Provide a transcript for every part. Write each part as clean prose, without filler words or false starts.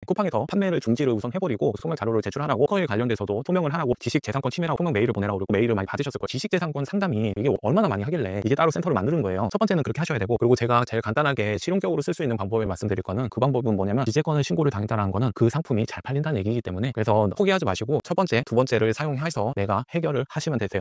쿠팡에서 판매를 중지를 우선 해버리고 소명 자료를 제출하라고, 특허에 관련돼서도 소명을 하라고, 지식재산권 침해라고 소명 메일을 보내라고 그러고 메일을 많이 받으셨을 거예요. 지식재산권 상담이 이게 얼마나 많이 하길래 이게 따로 센터를 만드는 거예요. 첫 번째는 그렇게 하셔야 되고, 그리고 제가 제일 간단하게 실용적으로 쓸 수 있는 방법을 말씀드릴 거는, 그 방법은 뭐냐면, 기재권을 신고를 당했다는 거는 그 상품이 잘 팔린다는 얘기이기 때문에, 그래서 포기하지 마시고 첫 번째, 두 번째를 사용해서 내가 해결을 하시면 되세요.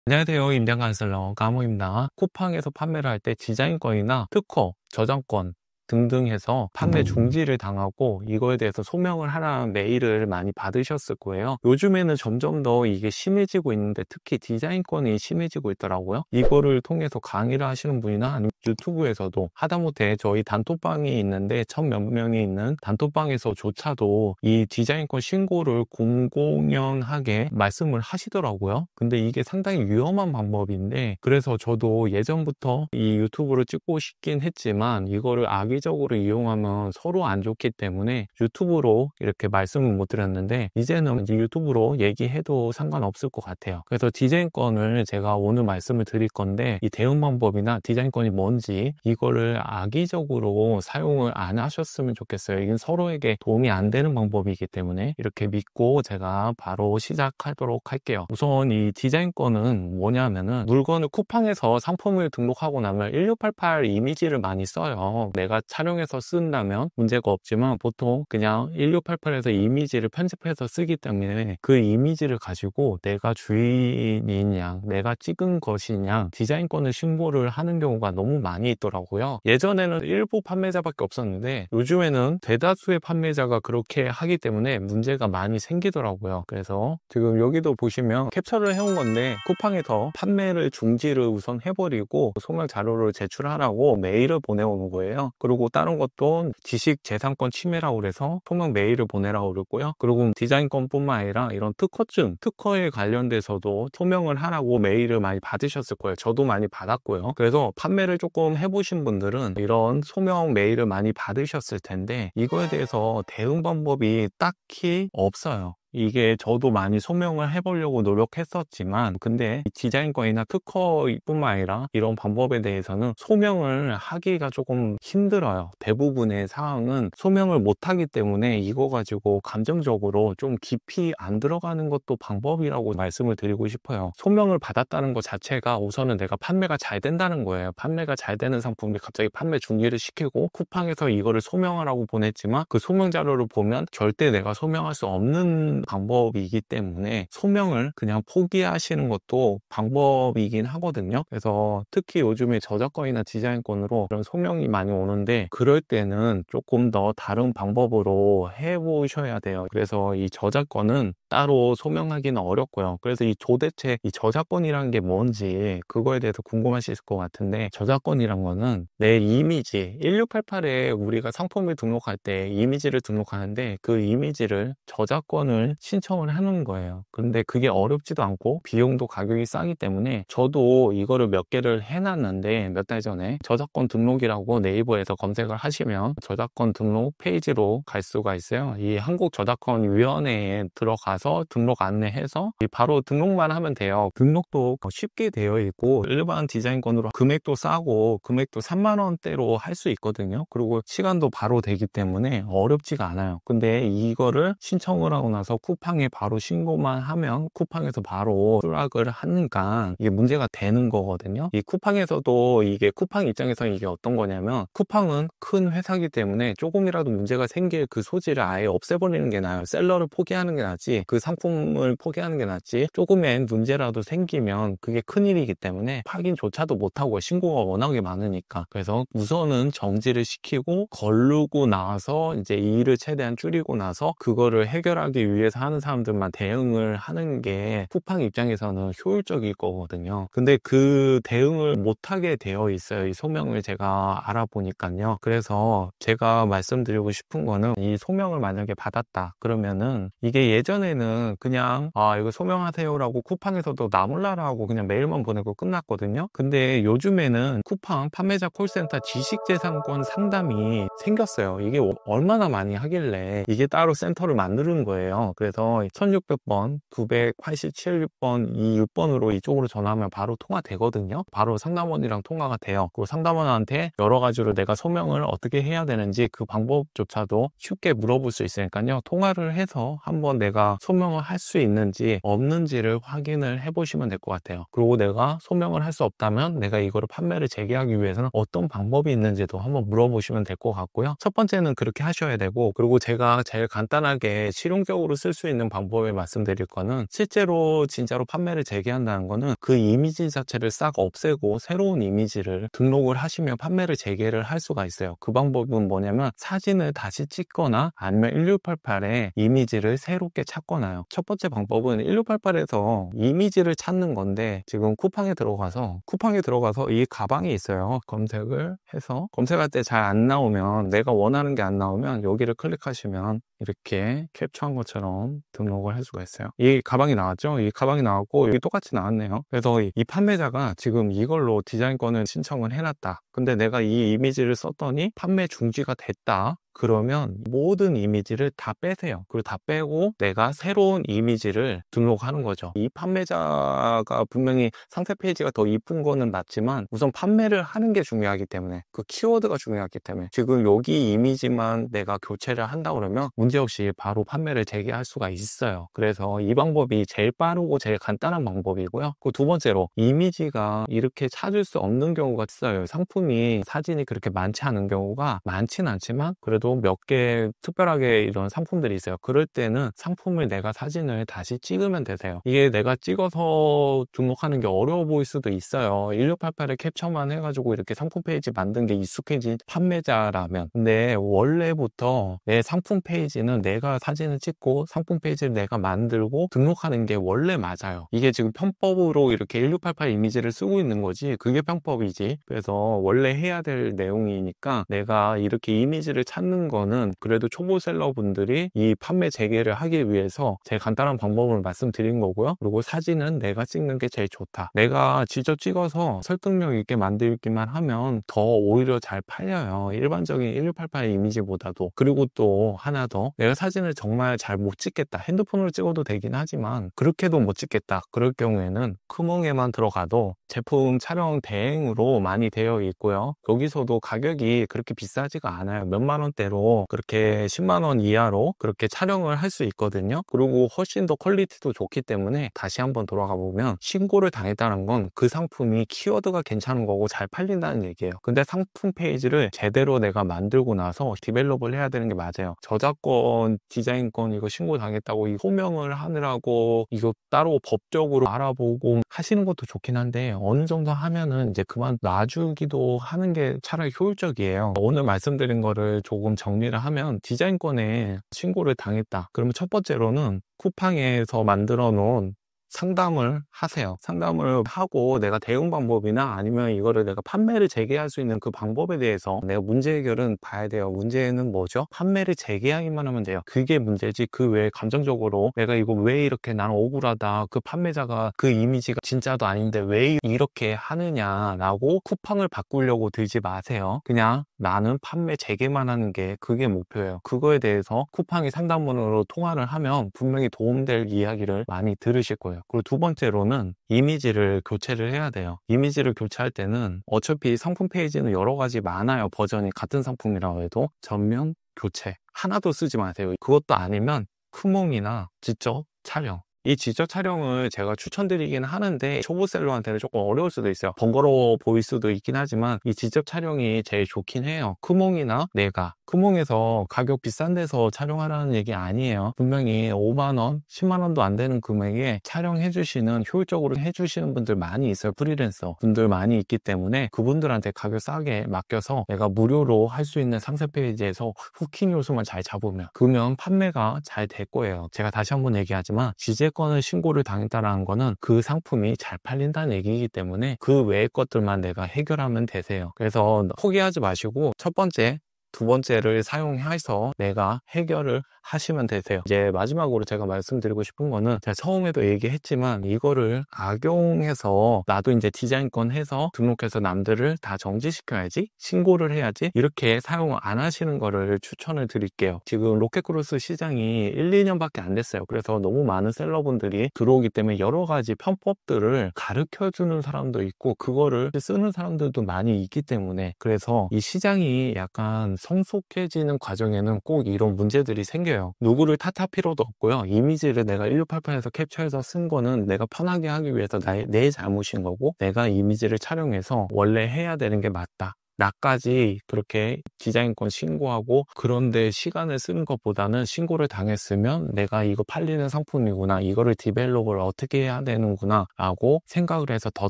안녕하세요. 임장간슬러 가모입니다. 쿠팡에서 판매를 할 때 디자인권이나 특허, 저작권 등등 해서 판매 중지를 당하고 이거에 대해서 소명을 하라는 메일을 많이 받으셨을 거예요. 요즘에는 점점 더 이게 심해지고 있는데, 특히 디자인권이 심해지고 있더라고요. 이거를 통해서 강의를 하시는 분이나 아니면 유튜브에서도, 하다못해 저희 단톡방이 있는데 1000몇 명이 있는 단톡방에서조차도 이 디자인권 신고를 공공연하게 말씀을 하시더라고요. 근데 이게 상당히 위험한 방법인데, 그래서 저도 예전부터 이 유튜브를 찍고 싶긴 했지만 이거를 악의적으로 이용하면 서로 안 좋기 때문에 유튜브로 이렇게 말씀을 못 드렸는데, 이제는 이제 유튜브로 얘기해도 상관없을 것 같아요. 그래서 디자인권을 제가 오늘 말씀을 드릴 건데, 이 대응 방법이나 디자인권이 뭔지 이거를 악의적으로 사용을 안 하셨으면 좋겠어요. 이건 서로에게 도움이 안 되는 방법이기 때문에 이렇게 믿고 제가 바로 시작하도록 할게요. 우선 이 디자인권은 뭐냐면은, 물건을 쿠팡에서 상품을 등록하고 나면 1688 이미지를 많이 써요. 내가 촬영해서 쓴다면 문제가 없지만 보통 그냥 1688에서 이미지를 편집해서 쓰기 때문에 그 이미지를 가지고 내가 주인이냐, 내가 찍은 것이냐, 디자인권을 신고를 하는 경우가 너무 많이 있더라고요. 예전에는 일부 판매자밖에 없었는데 요즘에는 대다수의 판매자가 그렇게 하기 때문에 문제가 많이 생기더라고요. 그래서 지금 여기도 보시면 캡처를 해온 건데, 쿠팡에서 판매를 중지를 우선 해버리고 소명 자료를 제출하라고 메일을 보내오는 거예요. 그리고 다른 것도 지식재산권 침해라고 그래서 소명 메일을 보내라고 그랬고요. 그리고 디자인권뿐만 아니라 이런 특허증, 특허에 관련돼서도 소명을 하라고 메일을 많이 받으셨을 거예요. 저도 많이 받았고요. 그래서 판매를 조금 해보신 분들은 이런 소명 메일을 많이 받으셨을 텐데, 이거에 대해서 대응 방법이 딱히 없어요. 이게 저도 많이 소명을 해보려고 노력했었지만, 근데 디자인권이나 특허뿐만 아니라 이런 방법에 대해서는 소명을 하기가 조금 힘들어요. 대부분의 상황은 소명을 못하기 때문에 이거 가지고 감정적으로 좀 깊이 안 들어가는 것도 방법이라고 말씀을 드리고 싶어요. 소명을 받았다는 것 자체가 우선은 내가 판매가 잘 된다는 거예요. 판매가 잘 되는 상품이 갑자기 판매 중지를 시키고 쿠팡에서 이거를 소명하라고 보냈지만, 그 소명 자료를 보면 절대 내가 소명할 수 없는 방법이기 때문에 소명을 그냥 포기하시는 것도 방법이긴 하거든요. 그래서 특히 요즘에 저작권이나 디자인권으로 그런 소명이 많이 오는데, 그럴 때는 조금 더 다른 방법으로 해보셔야 돼요. 그래서 이 저작권은 따로 소명하기는 어렵고요. 그래서 도대체 이 저작권이라는 게 뭔지 그거에 대해서 궁금하실 것 같은데, 저작권이란 거는 내 이미지, 1688에 우리가 상품을 등록할 때 이미지를 등록하는데, 그 이미지를 저작권을 신청을 하는 거예요. 근데 그게 어렵지도 않고 비용도 가격이 싸기 때문에, 저도 이거를 몇 개를 해놨는데, 몇 달 전에 저작권 등록이라고 네이버에서 검색을 하시면 저작권 등록 페이지로 갈 수가 있어요. 이 한국저작권위원회에 들어가서 등록 안내해서 바로 등록만 하면 돼요. 등록도 쉽게 되어 있고, 일반 디자인권으로 금액도 싸고 금액도 3만 원대로 할 수 있거든요. 그리고 시간도 바로 되기 때문에 어렵지가 않아요. 근데 이거를 신청을 하고 나서 쿠팡에 바로 신고만 하면 쿠팡에서 바로 수락을 하니까 이게 문제가 되는 거거든요. 이 쿠팡에서도, 이게 쿠팡 입장에서 이게 어떤 거냐면, 쿠팡은 큰 회사이기 때문에 조금이라도 문제가 생길 그 소지를 아예 없애버리는 게 나아요. 셀러를 포기하는 게 낫지, 그 상품을 포기하는 게 낫지, 조금의 문제라도 생기면 그게 큰일이기 때문에 확인조차도 못하고, 신고가 워낙에 많으니까. 그래서 우선은 정지를 시키고 거르고 나서 이제 이 일을 최대한 줄이고 나서 그거를 해결하기 위해서 하는 사람들만 대응을 하는 게 쿠팡 입장에서는 효율적일 거거든요. 근데 그 대응을 못하게 되어 있어요. 이 소명을 제가 알아보니까요. 그래서 제가 말씀드리고 싶은 거는, 이 소명을 만약에 받았다 그러면은, 이게 예전에는 처음에는 그냥 이거 소명하세요라고 쿠팡에서도 나몰라라고 그냥 메일만 보내고 끝났거든요. 근데 요즘에는 쿠팡 판매자 콜센터 지식재산권 상담이 생겼어요. 이게 얼마나 많이 하길래 이게 따로 센터를 만드는 거예요. 그래서 1600번 987번 이 6번으로 이쪽으로 전화하면 바로 통화되거든요. 바로 상담원이랑 통화가 돼요. 그리고 상담원한테 여러 가지로 내가 소명을 어떻게 해야 되는지 그 방법조차도 쉽게 물어볼 수 있으니까요. 통화를 해서 한번 내가 소명을 할 수 있는지 없는지를 확인을 해보시면 될 것 같아요. 그리고 내가 소명을 할 수 없다면 내가 이거를 판매를 재개하기 위해서는 어떤 방법이 있는지도 한번 물어보시면 될 것 같고요. 첫 번째는 그렇게 하셔야 되고, 그리고 제가 제일 간단하게 실용적으로 쓸 수 있는 방법을 말씀드릴 거는, 실제로 진짜로 판매를 재개한다는 거는 그 이미지 자체를 싹 없애고 새로운 이미지를 등록을 하시면 판매를 재개를 할 수가 있어요. 그 방법은 뭐냐면 사진을 다시 찍거나 아니면 1688에 이미지를 새롭게 찾거나요. 첫 번째 방법은 1688에서 이미지를 찾는 건데, 지금 쿠팡에 들어가서 이 가방이 있어요. 검색을 해서 검색할 때 잘 안 나오면, 내가 원하는 게 안 나오면 여기를 클릭하시면 이렇게 캡처한 것처럼 등록을 할 수가 있어요. 이 가방이 나왔죠? 이 가방이 나왔고 여기 똑같이 나왔네요. 그래서 이 판매자가 지금 이걸로 디자인권을 신청을 해놨다. 근데 내가 이 이미지를 썼더니 판매 중지가 됐다. 그러면 모든 이미지를 다 빼세요. 그리고 다 빼고 내가 새로운 이미지를 등록하는 거죠. 이 판매자가 분명히 상세 페이지가 더 이쁜 거는 맞지만 우선 판매를 하는 게 중요하기 때문에, 그 키워드가 중요하기 때문에 지금 여기 이미지만 내가 교체를 한다 그러면 문제없이 바로 판매를 재개할 수가 있어요. 그래서 이 방법이 제일 빠르고 제일 간단한 방법이고요. 그 두 번째로, 이미지가 이렇게 찾을 수 없는 경우가 있어요. 상품이 사진이 그렇게 많지 않은 경우가 많진 않지만 그래도 몇 개 특별하게 이런 상품들이 있어요. 그럴 때는 상품을 내가 사진을 다시 찍으면 되세요. 이게 내가 찍어서 등록하는 게 어려워 보일 수도 있어요. 1688에 캡처만 해가지고 이렇게 상품 페이지 만든 게 익숙해진 판매자라면. 근데 원래부터 내 상품 페이지는 내가 사진을 찍고 상품 페이지를 내가 만들고 등록하는 게 원래 맞아요. 이게 지금 편법으로 이렇게 1688 이미지를 쓰고 있는 거지, 그게 편법이지. 그래서 원래 해야 될 내용이니까, 내가 이렇게 이미지를 찾는 거는 그래도 초보셀러 분들이 이 판매 재개를 하기 위해서 제일 간단한 방법을 말씀드린 거고요. 그리고 사진은 내가 찍는 게 제일 좋다. 내가 직접 찍어서 설득력 있게 만들기만 하면 더 오히려 잘 팔려요. 일반적인 1688 이미지보다도. 그리고 또 하나 더, 내가 사진을 정말 잘 못 찍겠다, 핸드폰으로 찍어도 되긴 하지만 그렇게도 못 찍겠다, 그럴 경우에는 크몽에만 들어가도 제품 촬영 대행으로 많이 되어 있고요. 여기서도 가격이 그렇게 비싸지가 않아요. 몇만 원대로 그렇게 10만 원 이하로 그렇게 촬영을 할 수 있거든요. 그리고 훨씬 더 퀄리티도 좋기 때문에, 다시 한번 돌아가 보면 신고를 당했다는 건 그 상품이 키워드가 괜찮은 거고 잘 팔린다는 얘기예요. 근데 상품 페이지를 제대로 내가 만들고 나서 디벨롭을 해야 되는 게 맞아요. 저작권, 디자인권 이거 신고 당했다고 이 소명을 하느라고 이거 따로 법적으로 알아보고 하시는 것도 좋긴 한데, 어느 정도 하면은 이제 그만 놔주기도 하는 게 차라리 효율적이에요. 오늘 말씀드린 거를 조금 정리를 하면, 디자인권에 신고를 당했다. 그러면 첫 번째로는 쿠팡에서 만들어 놓은 상담을 하세요. 상담을 하고 내가 대응 방법이나 아니면 이거를 내가 판매를 재개할 수 있는 그 방법에 대해서 내가 문제 해결은 봐야 돼요. 문제는 뭐죠? 판매를 재개하기만 하면 돼요. 그게 문제지, 그 외에 감정적으로 내가 이거 왜 이렇게 나는 억울하다, 그 판매자가 그 이미지가 진짜도 아닌데 왜 이렇게 하느냐라고 쿠팡을 바꾸려고 들지 마세요. 그냥 나는 판매 재개만 하는 게 그게 목표예요. 그거에 대해서 쿠팡이 상담원으로 통화를 하면 분명히 도움될 이야기를 많이 들으실 거예요. 그리고 두 번째로는 이미지를 교체를 해야 돼요. 이미지를 교체할 때는 어차피 상품 페이지는 여러 가지 많아요. 버전이 같은 상품이라고 해도 전면 교체 하나도 쓰지 마세요. 그것도 아니면 크몽이나 직접 촬영, 이 지적 촬영을 제가 추천드리긴 하는데 초보셀러한테는 조금 어려울 수도 있어요. 번거로워 보일 수도 있긴 하지만 이 지적 촬영이 제일 좋긴 해요. 크몽이나 내가, 크몽에서 가격 비싼 데서 촬영하라는 얘기 아니에요. 분명히 5만원, 10만원도 안 되는 금액에 촬영해 주시는, 효율적으로 해주시는 분들 많이 있어요. 프리랜서 분들 많이 있기 때문에 그분들한테 가격 싸게 맡겨서 내가 무료로 할 수 있는 상세 페이지에서 후킹 요소만 잘 잡으면, 그러면 판매가 잘 될 거예요. 제가 다시 한번 얘기하지만 지재권을 신고를 당했다는 거는 그 상품이 잘 팔린다는 얘기이기 때문에 그 외의 것들만 내가 해결하면 되세요. 그래서 포기하지 마시고 첫 번째, 두 번째를 사용해서 내가 해결을 하시면 되세요. 이제 마지막으로 제가 말씀드리고 싶은 거는 제가 처음에도 얘기했지만 이거를 악용해서 나도 이제 디자인권 해서 등록해서 남들을 다 정지시켜야지, 신고를 해야지, 이렇게 사용 안 하시는 거를 추천을 드릴게요. 지금 로켓크루스 시장이 1, 2년밖에 안 됐어요. 그래서 너무 많은 셀러분들이 들어오기 때문에 여러 가지 편법들을 가르쳐 주는 사람도 있고 그거를 쓰는 사람들도 많이 있기 때문에, 그래서 이 시장이 약간 성숙해지는 과정에는 꼭 이런 문제들이 생겨요. 누구를 탓할 필요도 없고요. 이미지를 내가 1688에서 캡처해서 쓴 거는 내가 편하게 하기 위해서 내 잘못인 거고, 내가 이미지를 촬영해서 원래 해야 되는 게 맞다, 나까지 그렇게 디자인권 신고하고 그런데 시간을 쓰는 것보다는 신고를 당했으면 내가 이거 팔리는 상품이구나, 이거를 디벨롭을 어떻게 해야 되는구나 라고 생각을 해서 더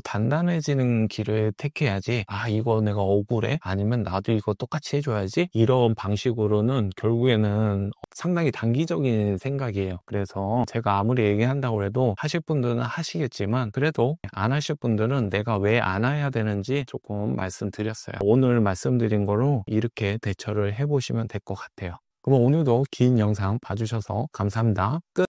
단단해지는 길을 택해야지, 아 이거 내가 억울해, 아니면 나도 이거 똑같이 해줘야지, 이런 방식으로는 결국에는 상당히 단기적인 생각이에요. 그래서 제가 아무리 얘기한다고 해도 하실 분들은 하시겠지만, 그래도 안 하실 분들은 내가 왜 안 해야 되는지 조금 말씀드렸어요. 오늘 말씀드린 거로 이렇게 대처를 해보시면 될 것 같아요. 그럼 오늘도 긴 영상 봐주셔서 감사합니다. 끝!